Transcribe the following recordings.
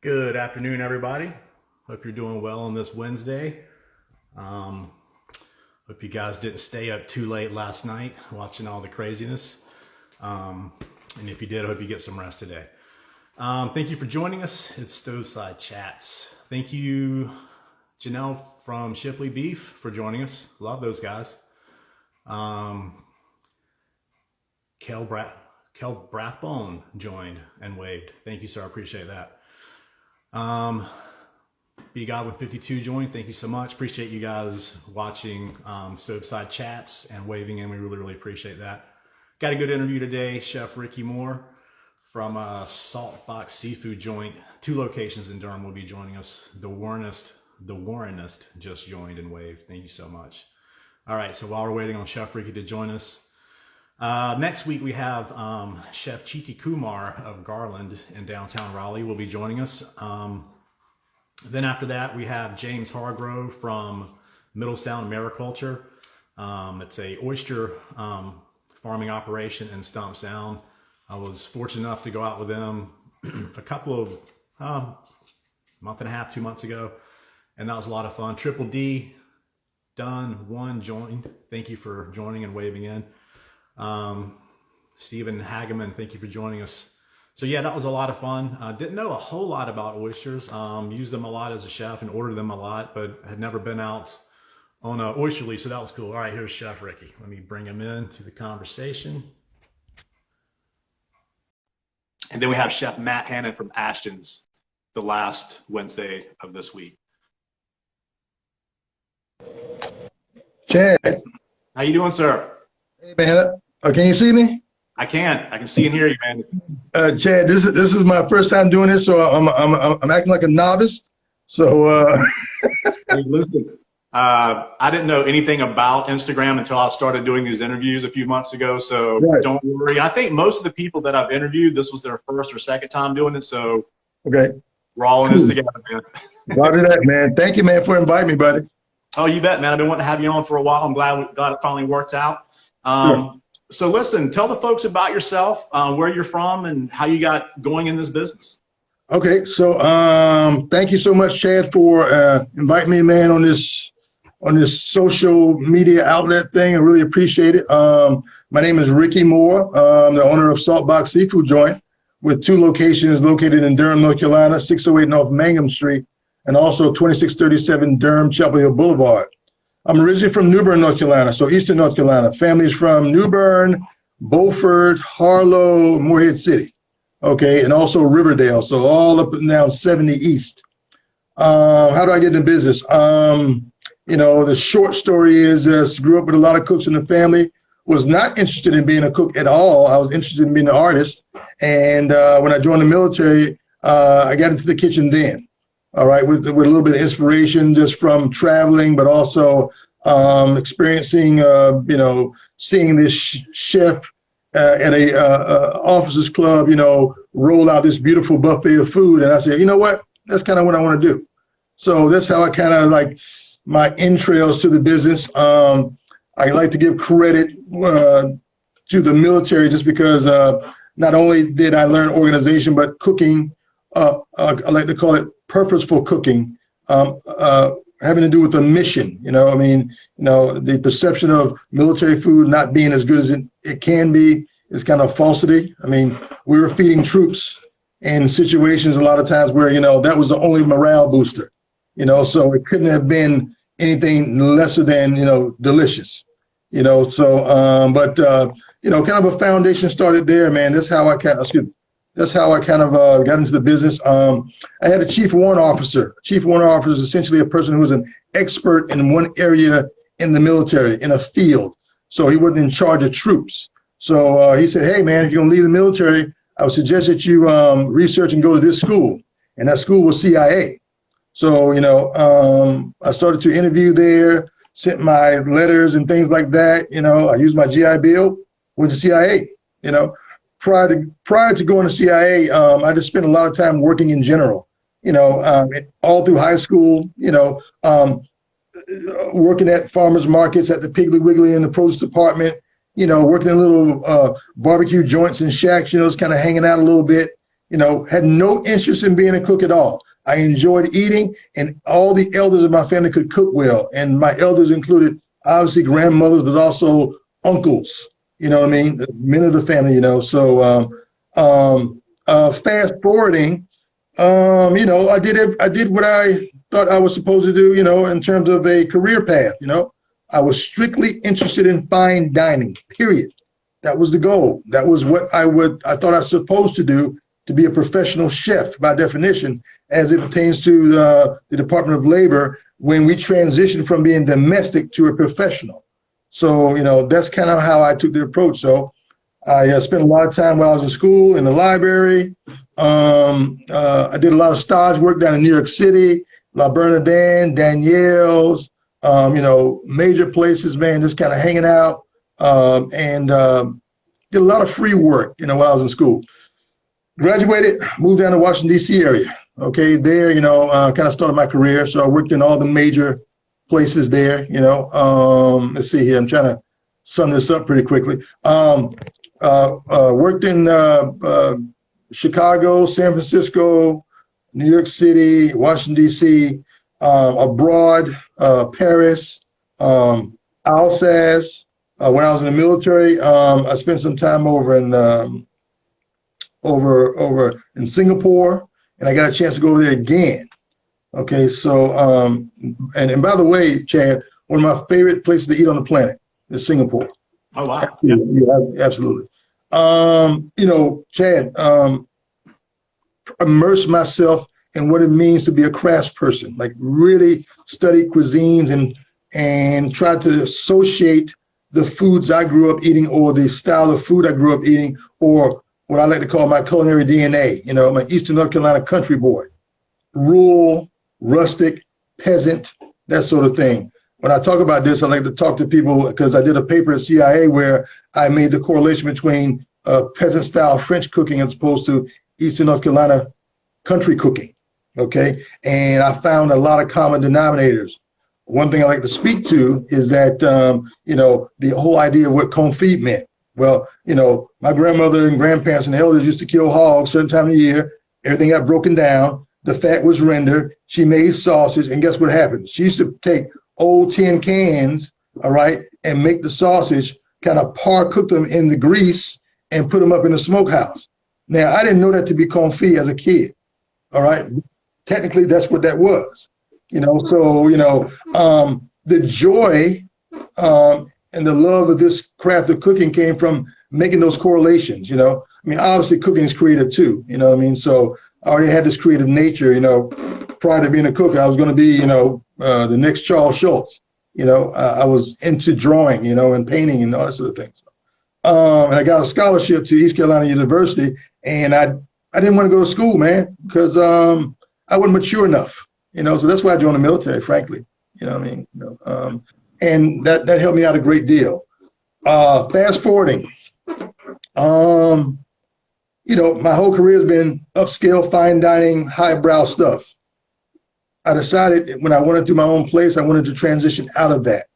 Good afternoon, everybody. Hope you're doing well on this Wednesday. Hope you guys didn't stay up too late last night watching all the craziness. And if you did, I hope you get some rest today. Thank you for joining us. It's Stoveside Chats. Thank you, Janelle from Shipley Beef, for joining us. Love those guys. Kel Brathbone joined and waved. Thank you, sir. I appreciate that. B Godwin 52 joined. Thank you so much. Appreciate you guys watching Stoveside Chats and waving in. We really appreciate that. Got a good interview today. Chef Ricky Moore from Saltbox Seafood Joint. 2 locations in Durham will be joining us. The Warrenist just joined and waved. Thank you so much. All right, so while we're waiting on Chef Ricky to join us, next week we have Chef Chiti Kumar of Garland in downtown Raleigh will be joining us. Then after that we have James Hargrove from Middle Sound Mariculture. It's a oyster farming operation in Stump Sound. I was fortunate enough to go out with them a couple of month and a half, 2 months ago, and that was a lot of fun. Triple D, Dunn, One joined. Thank you for joining and waving in. Stephen Hageman, thank you for joining us. So yeah, that was a lot of fun. Didn't know a whole lot about oysters. Used them a lot as a chef and ordered them a lot, but had never been out on an oyster lease, so that was cool. All right, here's Chef Ricky. Let me bring him in to the conversation. And then we have Chef Matt Hannon from Ashton's the last Wednesday of this week. Chad. How you doing, sir? Hey, man. Can you see me? I can see and hear you, man. Chad, this is my first time doing this, so I'm acting like a novice. So hey, listen, I didn't know anything about Instagram until I started doing these interviews a few months ago. So right. Don't worry. I think most of the people that I've interviewed, this was their first or second time doing it. So okay, we're all in this together, man. Roger that, man. Thank you, man, for inviting me, buddy. Oh, you bet, man. I've been wanting to have you on for a while. I'm glad it finally worked out. Sure. So listen, tell the folks about yourself, where you're from, and how you got going in this business. Okay, so thank you so much, Chad, for inviting me, man, on this social media outlet thing. I really appreciate it. My name is Ricky Moore. I'm the owner of Saltbox Seafood Joint, with 2 locations located in Durham, North Carolina, 608 North Mangum Street, and also 2637 Durham Chapel Hill Boulevard. I'm originally from New Bern, North Carolina, so Eastern North Carolina. Family's from New Bern, Beaufort, Harlow, Morehead City, okay, and also Riverdale, so all up and down 70 East. How do I get into business? You know, the short story is grew up with a lot of cooks in the family, was not interested in being a cook at all. I was interested in being an artist, and when I joined the military, I got into the kitchen then. All right, with a little bit of inspiration just from traveling, but also experiencing, you know, seeing this chef at a officers club, you know, roll out this beautiful buffet of food. And I said, you know what, that's kind of what I want to do. So that's how I kind of like my entrails to the business. I like to give credit to the military just because not only did I learn organization, but cooking, I like to call it purposeful cooking, having to do with a mission. You know, I mean, you know, the perception of military food not being as good as it can be is kind of falsity. I mean, we were feeding troops in situations a lot of times where, you know, that was the only morale booster, you know, so it couldn't have been anything lesser than, you know, delicious, you know, so, you know, kind of a foundation started there, man. That's how I kind of, That's how I kind of got into the business. I had a chief warrant officer. Chief warrant officer is essentially a person who's an expert in one area in the military, in a field. So he wasn't in charge of troops. So he said, hey, man, if you're going to leave the military, I would suggest that you research and go to this school. And that school was CIA. So, you know, I started to interview there, sent my letters and things like that. You know, I used my GI Bill with the CIA, you know. Prior to going to CIA, I just spent a lot of time working in general, you know, all through high school, you know, working at farmers markets, at the Piggly Wiggly in the produce department, you know, working in little barbecue joints and shacks, you know, just kind of hanging out a little bit, had no interest in being a cook at all. I enjoyed eating, and all the elders of my family could cook well. And my elders included obviously grandmothers, but also uncles, you know what I mean? Men of the family, So fast forwarding, I did what I thought I was supposed to do, in terms of a career path, I was strictly interested in fine dining, period. That was the goal. That was what I thought I was supposed to do, to be a professional chef by definition, as it pertains to the Department of Labor, when we transitioned from being domestic to a professional. So, that's kind of how I took the approach. So I spent a lot of time while I was in school, in the library. I did a lot of stage work down in New York City, La Bernardin, Danielle's, major places, man, just kind of hanging out, and did a lot of free work, while I was in school. Graduated, moved down to Washington, D.C. area. Okay, there, kind of started my career. So I worked in all the major places there, Let's see here. I'm trying to sum this up pretty quickly. Worked in Chicago, San Francisco, New York City, Washington, D.C., abroad, Paris, Alsace. When I was in the military, I spent some time over in Singapore, and I got a chance to go over there again. Okay, so and by the way, Chad, one of my favorite places to eat on the planet is Singapore. Oh wow! Yeah, absolutely. Chad, immerse myself in what it means to be a craftsperson. Like really study cuisines and try to associate the foods I grew up eating, or the style of food I grew up eating, or what I like to call my culinary DNA, my Eastern North Carolina country boy, rural, rustic, peasant, that sort of thing. When I talk about this, I like to talk to people because I did a paper at CIA where I made the correlation between peasant style French cooking as opposed to Eastern North Carolina country cooking. Okay. And I found a lot of common denominators. One thing I like to speak to is that, the whole idea of what confit meant. Well, my grandmother and grandparents and the elders used to kill hogs certain time of year. Everything got broken down. The fat was rendered. She made sausage. And guess what happened? She used to take old tin cans, all right, and make the sausage, kind of cook them in the grease and put them up in the smokehouse. Now, I didn't know that to be confit as a kid, all right? Technically, that's what that was, the joy and the love of this craft of cooking came from making those correlations, obviously cooking is creative too, So I already had this creative nature, prior to being a cook. I was going to be, the next Charles Schultz, I was into drawing, and painting and all that sort of things. And I got a scholarship to East Carolina University, and I didn't want to go to school, man, because I wasn't mature enough, so that's why I joined the military, frankly, and that helped me out a great deal. Fast forwarding, my whole career has been upscale, fine dining, highbrow stuff. I decided when I wanted to do my own place, I wanted to transition out of that.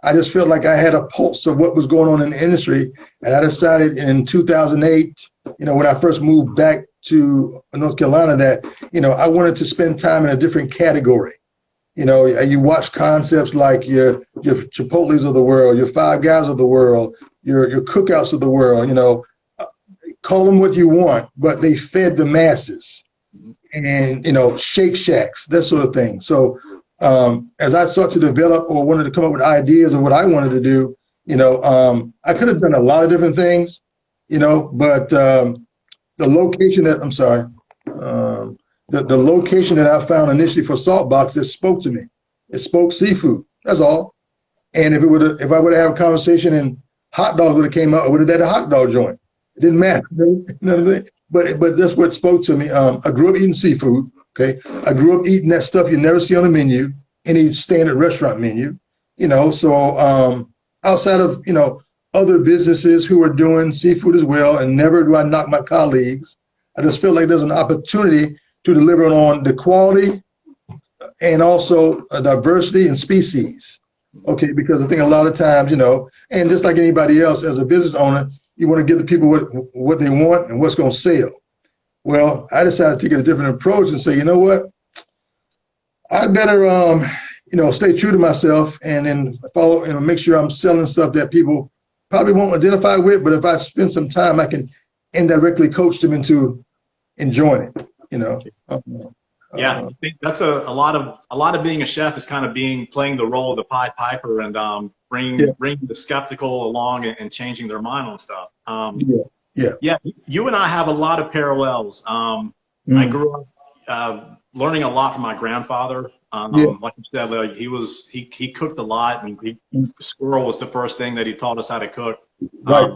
I just felt like I had a pulse of what was going on in the industry. And I decided in 2008, when I first moved back to North Carolina, that, I wanted to spend time in a different category. You watch concepts like your Chipotles of the world, your Five Guys of the world, your cookouts of the world, call them what you want, but they fed the masses. And, Shake Shacks, that sort of thing. So as I started to develop or wanted to come up with ideas of what I wanted to do, I could have done a lot of different things, but the location that, the location that I found initially for Saltbox, that spoke to me. It spoke seafood, that's all. And if I would have had a conversation and hot dogs would have came out, I would have had a hot dog joint. It didn't matter, But that's what spoke to me. I grew up eating seafood. Okay, I grew up eating that stuff you never see on the menu, any standard restaurant menu. So outside of other businesses who are doing seafood as well, and never do I knock my colleagues, I just feel like there's an opportunity to deliver on the quality and also diversity and species. Okay, because I think a lot of times, and just like anybody else, as a business owner, you want to give the people what they want and what's going to sell. Well, I decided to take a different approach and say, you know what? I'd better, stay true to myself and then follow and make sure I'm selling stuff that people probably won't identify with. But if I spend some time, I can indirectly coach them into enjoying it. Yeah, I think that's a lot of being a chef is kind of playing the role of the Pied Piper and bringing the skeptical along and changing their mind on stuff. Yeah, you and I have a lot of parallels. I grew up learning a lot from my grandfather. Like you said, he cooked a lot, and squirrel was the first thing that he taught us how to cook. Right.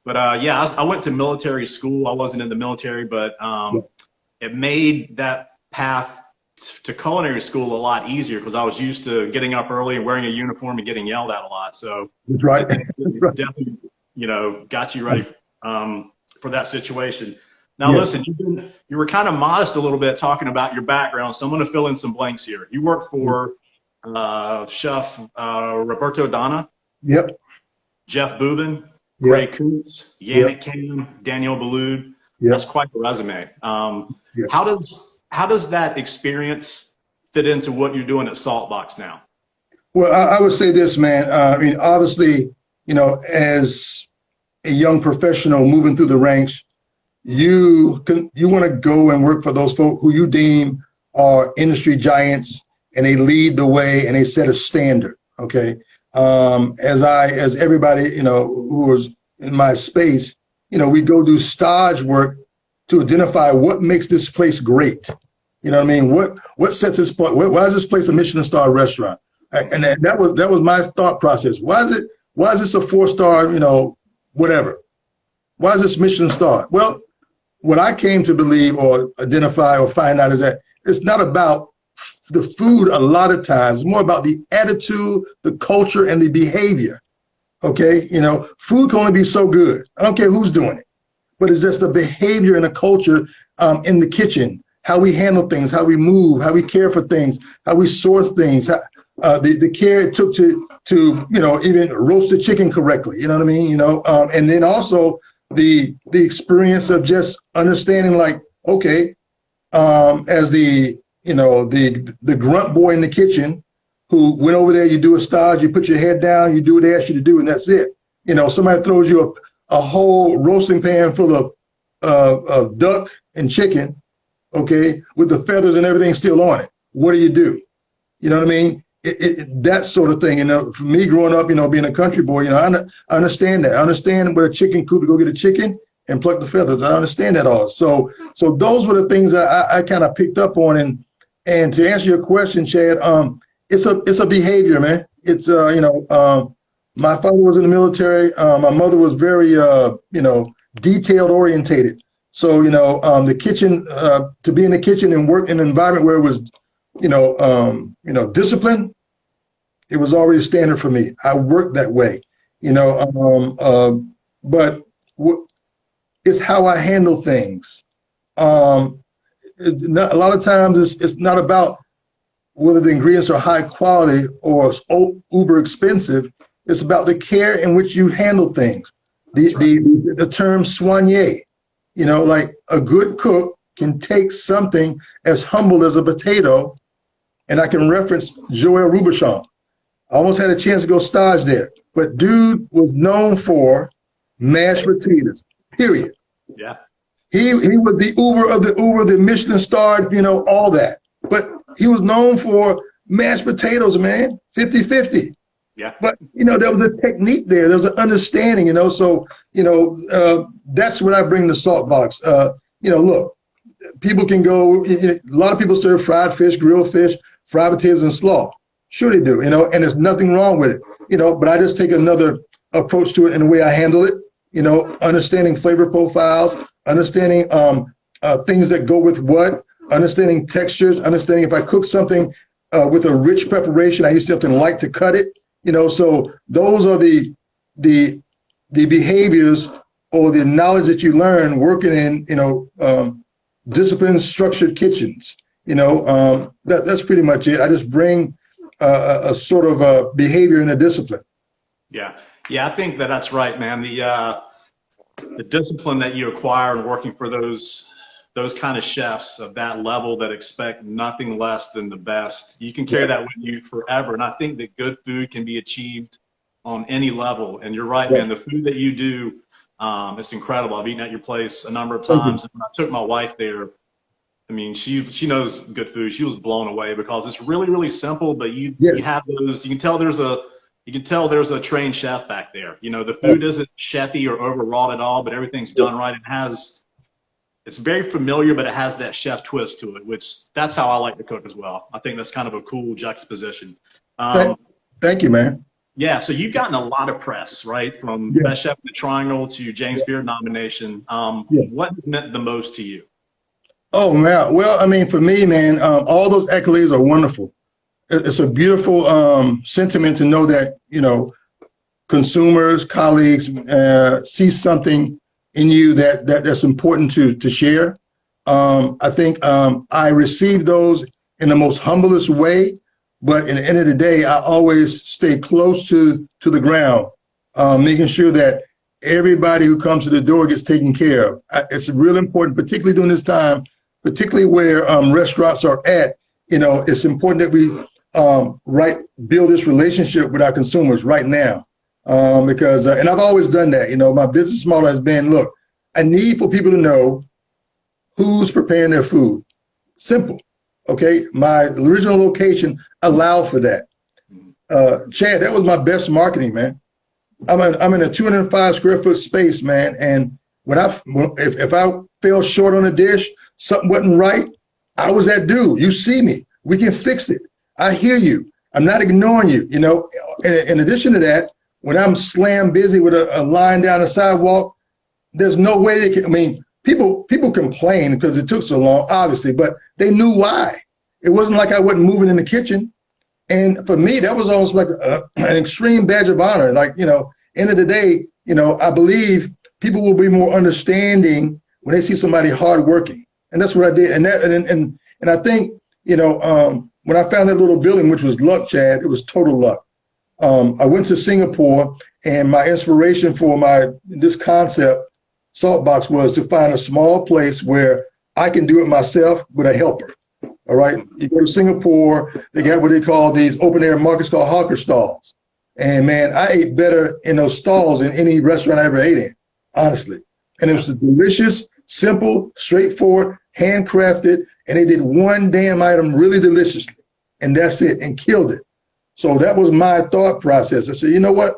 I went to military school. I wasn't in the military, but it made that path to culinary school a lot easier because I was used to getting up early and wearing a uniform and getting yelled at a lot. So that's right. Definitely, got you ready for that situation. Now, listen, you were kind of modest a little bit talking about your background, so I'm going to fill in some blanks here. You worked for Chef Roberto Donna. Yep. Jeff Boobin, Ray Coots, Yannick Kane, Daniel Boulud. That's quite a resume. How does that experience fit into what you're doing at Saltbox now? Well, I would say this, man. Obviously, as a young professional moving through the ranks, you want to go and work for those folk who you deem are industry giants, and they lead the way and they set a standard. Okay. As everybody, who was in my space, we go do stage work to identify what makes this place great. You know what I mean? What sets this place? Why is this place a Michelin star restaurant? And that was my thought process. Why is this a 4-star? Whatever. Why is this Michelin star? Well, what I came to believe or identify or find out is that it's not about the food a lot of times. It's more about the attitude, the culture, and the behavior. Okay, food can only be so good. I don't care who's doing it, but it's just the behavior and the culture in the kitchen, how we handle things, how we move, how we care for things, how we source things, the care it took to even roast the chicken correctly. You know what I mean? And then also the experience of just understanding, like, okay, as the grunt boy in the kitchen who went over there, you do a stage, you put your head down, you do what they ask you to do, and that's it. Somebody throws you a whole roasting pan full of duck and chicken, okay, with the feathers and everything still on it. What do? You know what I mean? That sort of thing. For me growing up, being a country boy, I understand that. I understand where a chicken coop to go get a chicken and pluck the feathers. I understand that all. So those were the things that I kind of picked up on. And to answer your question, Chad, it's a behavior, man. It's my father was in the military. My mother was very detailed orientated. So the kitchen, to be in the kitchen and work in an environment where it was discipline, it was already standard for me. I worked that way, but it's how I handle things. A lot of times it's not about whether the ingredients are high quality or uber expensive. It's about the care in which you handle things. The term soigner, like a good cook can take something as humble as a potato, and I can reference Joel Robuchon. I almost had a chance to go stage there, but dude was known for mashed potatoes, period. Yeah. He was the Uber of the Uber, the Michelin starred, all that. But he was known for mashed potatoes, man, 50-50. Yeah. But, there was a technique there. There was an understanding, so, that's what I bring to Saltbox. Look, people can go, a lot of people serve fried fish, grilled fish, fried potatoes, and slaw. Sure they do, and there's nothing wrong with it, but I just take another approach to it in the way I handle it, understanding flavor profiles, understanding things that go with what, understanding textures, understanding if I cook something with a rich preparation, I use something light to cut it, so those are the behaviors or the knowledge that you learn working in, disciplined, structured kitchens. That's pretty much it. I just bring a sort of a behavior and a discipline. Yeah, I think that's right, man. The discipline that you acquire in working for those those kind of chefs of that level that expect nothing less than the best, you can carry that with you forever. And I think that good food can be achieved on any level. And you're right, man, the food that you do, it's incredible. I've eaten at your place a number of times. And when I took my wife there, I mean, she knows good food. She was blown away because it's really, really simple, but you have those, you can tell there's a trained chef back there. You know, the food isn't chefy or overwrought at all, but everything's done right. It's very familiar, but it has that chef twist to it, which that's how I like to cook as well. I think that's kind of a cool juxtaposition. Thank you, man. Yeah, so you've gotten a lot of press, right? From Best Chef in the Triangle to James Beard nomination. What meant the most to you? Oh, man. Well, I mean, for me, man, all those accolades are wonderful. It's a beautiful sentiment to know that, you know, consumers, colleagues see something in you that's important to share. I think I received those in the most humblest way, but in the end of the day, I always stay close to the ground, making sure that everybody who comes to the door gets taken care of. It's really important, particularly during this time, particularly where restaurants are at. You know, it's important that we build this relationship with our consumers right now. Because, and I've always done that, you know, my business model has been, look, I need for people to know who's preparing their food. Simple, okay? My original location allowed for that. Chad, that was my best marketing, man. I'm in a 205 square foot space, man. And if I fell short on a dish, something wasn't right, I was that dude. You see me, we can fix it. I hear you. I'm not ignoring you, you know? In addition to that, when I'm slam busy with a line down the sidewalk, there's no way they can, I mean, people complain because it took so long, obviously, but they knew why. It wasn't like I wasn't moving in the kitchen. And for me, that was almost like an extreme badge of honor. Like, you know, end of the day, you know, I believe people will be more understanding when they see somebody hardworking. And that's what I did. And I think, you know, when I found that little building, which was luck, Chad, it was total luck. I went to Singapore, and my inspiration for this concept, Saltbox, was to find a small place where I can do it myself with a helper. All right. You go to Singapore, they got what they call these open air markets called hawker stalls. And man, I ate better in those stalls than any restaurant I ever ate in, honestly. And it was delicious, simple, straightforward, handcrafted, and they did one damn item really deliciously. And that's it, and killed it. So that was my thought process. I said, you know what?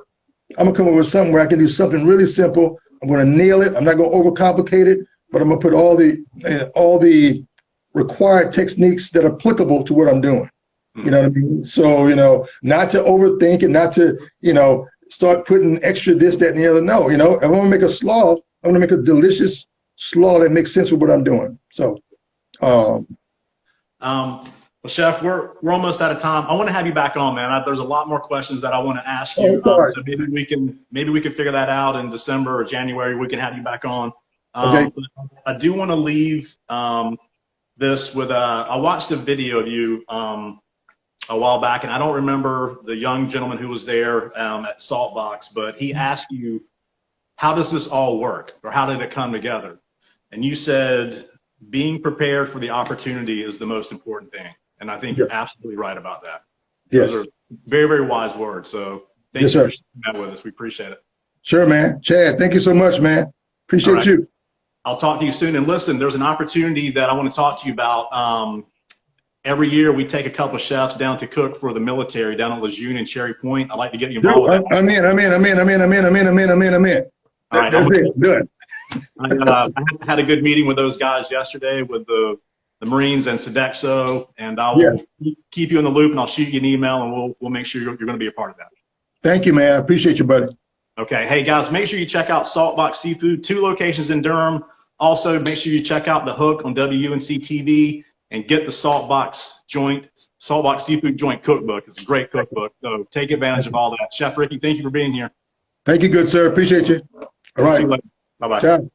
I'm gonna come up with something where I can do something really simple. I'm gonna nail it. I'm not gonna overcomplicate it, but I'm gonna put all the required techniques that are applicable to what I'm doing. You know what I mean? So, you know, not to overthink it, not to, you know, start putting extra this, that, and the other. No, you know, if I'm gonna make a slaw, I'm gonna make a delicious slaw that makes sense with what I'm doing. So, well, Chef, we're almost out of time. I want to have you back on, man. There's a lot more questions that I want to ask you. So maybe we can figure that out in December or January. We can have you back on. Okay. I do want to leave this with I watched a video of you a while back, and I don't remember the young gentleman who was there at Saltbox, but he asked you, how does this all work, or how did it come together? And you said, being prepared for the opportunity is the most important thing. And I think you're absolutely right about that. Yes. Those are very, very wise words. So thank you for sharing that with us. We appreciate it. Sure, man. Chad, thank you so much, man. Appreciate you. I'll talk to you soon. And listen, there's an opportunity that I want to talk to you about. Every year we take a couple of chefs down to cook for the military down at Lejeune and Cherry Point. I'd like to get you involved with that. I'm in. All right, that's it. Good. I had a good meeting with those guys yesterday with the Marines and Sodexo, and I will keep you in the loop, and I'll shoot you an email, and we'll make sure you're going to be a part of that. Thank you, man. I appreciate you, buddy. Okay. Hey, guys, make sure you check out Saltbox Seafood, 2 locations in Durham. Also, make sure you check out The Hook on WUNC TV and get the Saltbox Seafood Joint cookbook. It's a great cookbook, so take advantage of all that. Chef Ricky, thank you for being here. Thank you, good sir. Appreciate you. All right. Bye-bye. Ciao.